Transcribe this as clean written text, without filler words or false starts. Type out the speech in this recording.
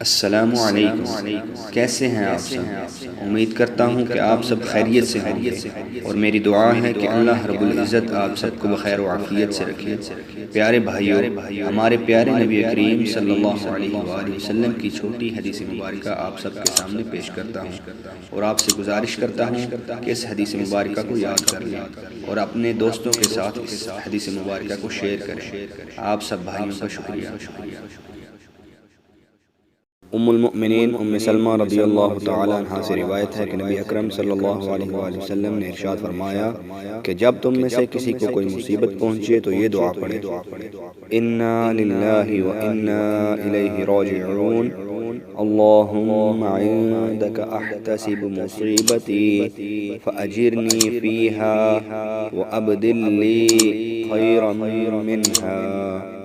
السلام علیکم، کیسے ہیں آپ سب؟ امید کرتا ہوں کہ آپ سب خیریت سے ہوں گے، اور میری دعا ہے کہ اللہ رب العزت آپ سب کو بخیر و عافیت سے رکھے۔ پیارے بھائیوں، ہمارے پیارے نبی کریم صلی اللہ علیہ وآلہ وسلم کی چھوٹی حدیث مبارکہ آپ سب کے سامنے پیش کرتا ہوں، اور آپ سے گزارش کرتا ہوں کہ اس حدیث مبارکہ کو یاد کر لیں اور اپنے دوستوں کے ساتھ اس حدیث مبارکہ کو شیئر کریں۔ آپ سب بھائیوں کا شکریہ۔ ام المؤمنین ام سلمہ رضی اللہ تعالی عنہ سے روایت ہے کہ نبی اکرم صلی اللہ علیہ وآلہ وسلم نے ارشاد فرمایا کہ جب تم میں سے کسی کو کوئی مصیبت پہنچے تو یہ دعا پڑھے: انا للہ و انا الیہ راجعون، اللہم عندک احتسب مصیبتی فاجرنی فیہا وابدل لی خیرا منہا۔